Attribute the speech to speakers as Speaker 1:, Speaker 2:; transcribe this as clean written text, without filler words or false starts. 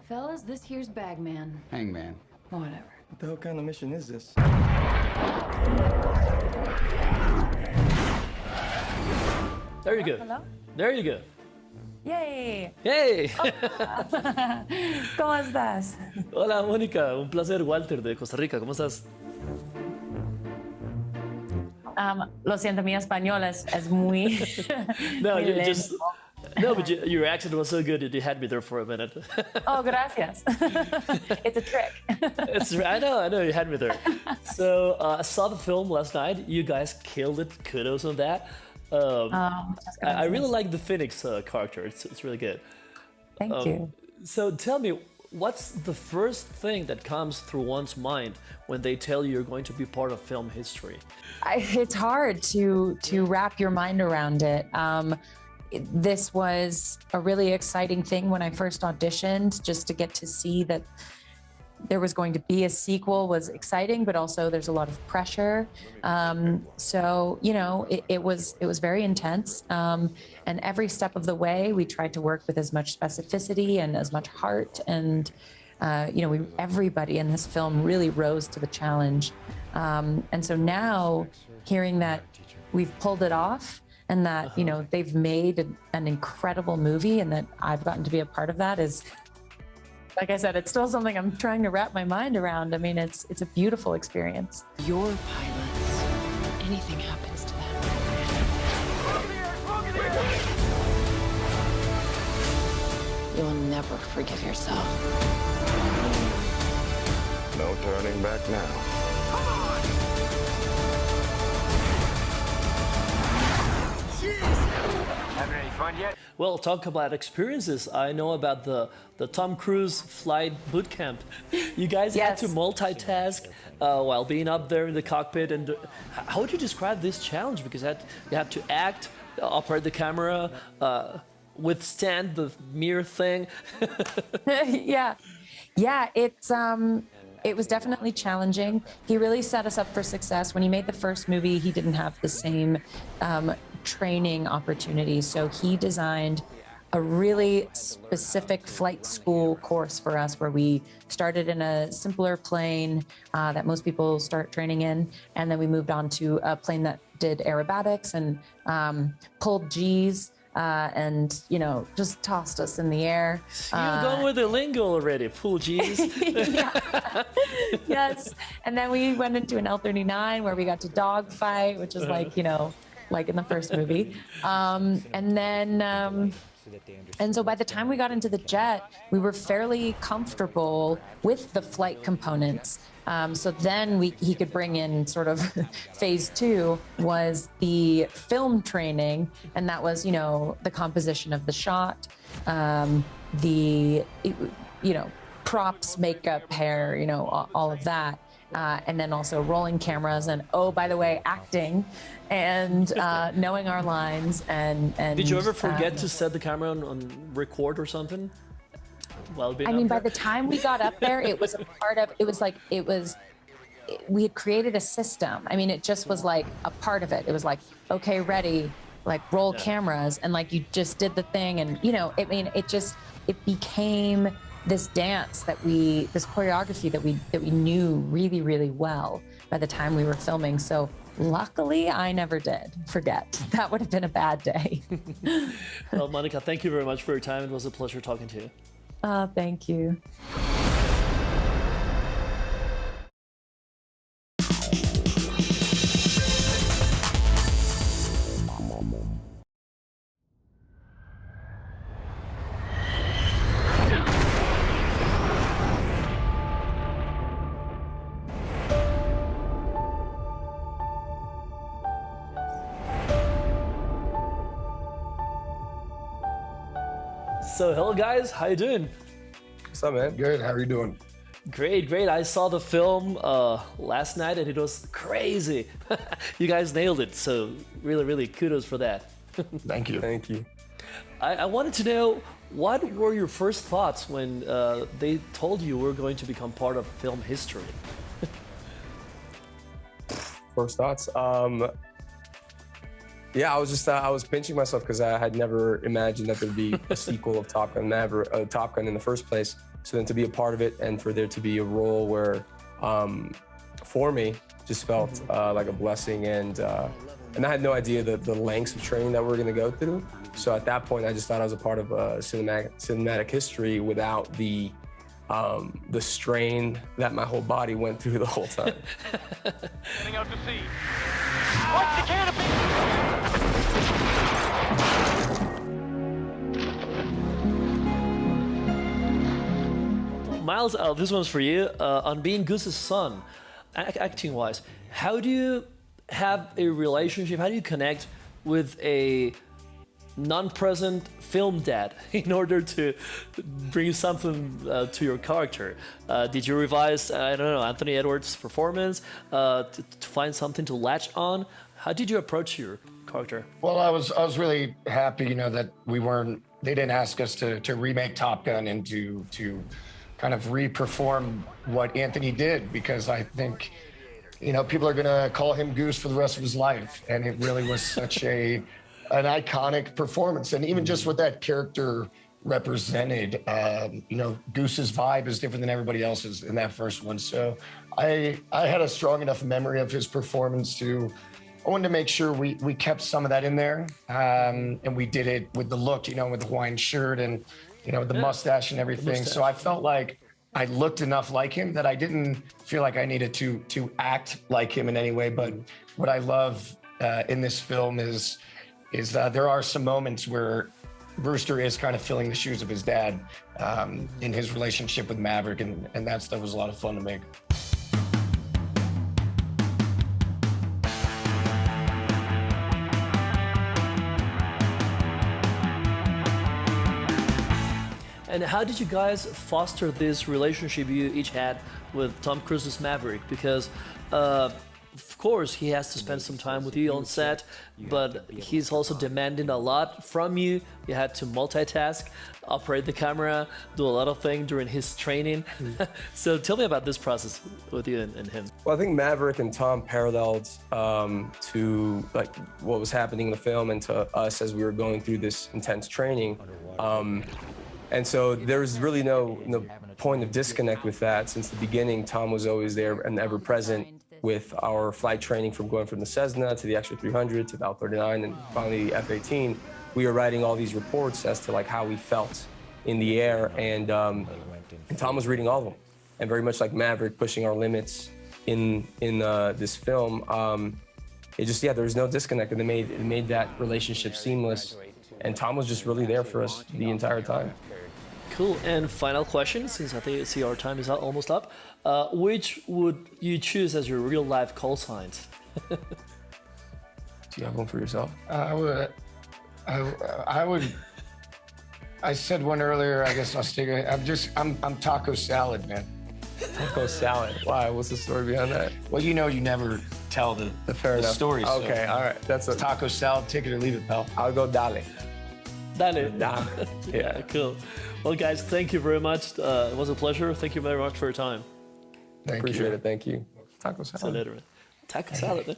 Speaker 1: Fellas, this here's Bagman.
Speaker 2: Hangman.
Speaker 1: Whatever.
Speaker 3: What the hell kind of mission is this?
Speaker 4: There you go.
Speaker 5: Hello?
Speaker 4: There you go.
Speaker 5: Yay!
Speaker 4: ¡Hey!
Speaker 5: ¿Cómo estás?
Speaker 4: Hola, Mónica. Un placer, Walter, de Costa Rica. ¿Cómo estás?
Speaker 5: Lo siento, mi español es muy,
Speaker 4: No,
Speaker 5: muy
Speaker 4: you
Speaker 5: lento.
Speaker 4: just... No, but your accent was so good that you had me there for a minute.
Speaker 5: Oh, gracias. It's a trick.
Speaker 4: I know, you had me there. So, I saw the film last night. You guys killed it. Kudos on that. I really like the Phoenix character. It's really good.
Speaker 5: Thank you.
Speaker 4: So tell me, what's the first thing that comes through one's mind when they tell you you're going to be part of film history?
Speaker 5: It's hard to wrap your mind around it. This was a really exciting thing when I first auditioned, just to get to see that there was going to be a sequel was exciting, but also there's a lot of pressure. So, you know, it was very intense. And every step of the way, we tried to work with as much specificity and as much heart. And, you know, everybody in this film really rose to the challenge. And so now hearing that we've pulled it off, and that, you know, they've made an incredible movie and that I've gotten to be a part of that is, like I said, it's still something I'm trying to wrap my mind around. I mean, it's a beautiful experience.
Speaker 1: Your pilots. Anything happens to them. You'll never forgive yourself.
Speaker 3: No turning back now.
Speaker 6: Having any fun yet?
Speaker 4: Well, talk about experiences. I know about the Tom Cruise flight boot camp. You guys had to
Speaker 5: Yes.
Speaker 4: multitask while being up there in the cockpit. And how would you describe this challenge? Because you have to act, operate the camera, withstand the mirror thing.
Speaker 5: Yeah, it was definitely challenging. He really set us up for success. When he made the first movie, he didn't have the same training opportunities. So he designed a really specific flight school course for us, where we started in a simpler plane that most people start training in. And then we moved on to a plane that did aerobatics and pulled G's. And, you know, just tossed us in the air.
Speaker 4: You're going with the lingo already. Pool G's.
Speaker 5: Yes. And then we went into an L-39 where we got to dogfight, which is like, you know, like in the first movie. And so by the time we got into the jet, we were fairly comfortable with the flight components. So then he could bring in sort of phase two was the film training. And that was, you know, the composition of the shot, you know, props, makeup, hair, you know, all of that. And then also rolling cameras and, oh, by the way, acting and knowing our lines. And
Speaker 4: Did you ever forget to set the camera on record or something? While being
Speaker 5: I mean,
Speaker 4: up
Speaker 5: by
Speaker 4: there?
Speaker 5: the time we got up there, it was we had created a system. I mean, it just was like a part of it. It was like, okay, ready, like roll cameras. And like, you just did the thing. And, you know, I mean, it became this dance this choreography that we knew really, really well by the time we were filming. So luckily, I never did forget. That would have been a bad day.
Speaker 4: Well, Monica, thank you very much for your time. It was a pleasure talking to you.
Speaker 5: Thank you.
Speaker 4: So, hello guys, how you doing?
Speaker 3: What's up, man?
Speaker 2: Good. How are you doing?
Speaker 4: Great. I saw the film last night and it was crazy. You guys nailed it. So really kudos for that.
Speaker 2: Thank you.
Speaker 3: Thank you.
Speaker 4: I wanted to know, what were your first thoughts when they told you were going to become part of film history?
Speaker 3: First thoughts. Yeah, I was pinching myself because I had never imagined that there'd be a sequel of Top Gun in the first place. So then to be a part of it and for there to be a role where, for me, just felt like a blessing. And I had no idea the lengths of training that we were going to go through. So at that point, I just thought I was a part of cinematic history without the strain that my whole body went through the whole time.
Speaker 6: Heading out to sea. Watch the canopy!
Speaker 4: Miles, this one's for you. On being Goose's son, acting-wise, how do you have a relationship? How do you connect with a non-present film dad in order to bring something to your character? Did you revise, I don't know, Anthony Edwards' performance to find something to latch on? How did you approach your character?
Speaker 2: Well, I was really happy, you know, that they didn't ask us to remake Top Gun and to kind of re-perform what Anthony did, because I think, you know, people are gonna call him Goose for the rest of his life. And it really was such an iconic performance. And even just what that character represented, you know, Goose's vibe is different than everybody else's in that first one. So I had a strong enough memory of his performance I wanted to make sure we kept some of that in there. And we did it with the look, you know, with the Hawaiian shirt and, you know, the mustache and everything. So I felt like I looked enough like him that I didn't feel like I needed to act like him in any way. But what I love in this film is there are some moments where Brewster is kind of filling the shoes of his dad in his relationship with Maverick, and that stuff was a lot of fun to make.
Speaker 4: And how did you guys foster this relationship you each had with Tom Cruise's Maverick? Because, of course, he has to spend some time with you on set, but he's also demanding a lot from you. You had to multitask, operate the camera, do a lot of things during his training. So tell me about this process with you and him.
Speaker 3: Well, I think Maverick and Tom paralleled to like what was happening in the film and to us as we were going through this intense training. And so there's really no point of disconnect with that. Since the beginning, Tom was always there and ever present with our flight training, from going from the Cessna to the Extra 300 to the Val 39 and finally the F-18. We were writing all these reports as to like how we felt in the air, and Tom was reading all of them. And very much like Maverick, pushing our limits in this film. There was no disconnect, and it made that relationship seamless. And Tom was just really there for us the entire time.
Speaker 4: Cool. And final question, since I see our time is almost up. Which would you choose as your real life call signs?
Speaker 3: Do you have one for yourself?
Speaker 2: I would. I said one earlier. I guess I'll stick it. I'm taco salad, man.
Speaker 3: Taco salad. Why? What's the story behind that?
Speaker 2: Well, you know, you never tell the story.
Speaker 3: Okay, all right. That's a
Speaker 2: taco salad. Take it or leave it, pal.
Speaker 3: I'll go dale.
Speaker 4: Dale.
Speaker 3: Yeah,
Speaker 4: cool. Well, guys, thank you very much. It was a pleasure. Thank you very much for your time.
Speaker 3: Appreciate it. Thank you. Taco salad.
Speaker 4: See you later, man. Taco salad.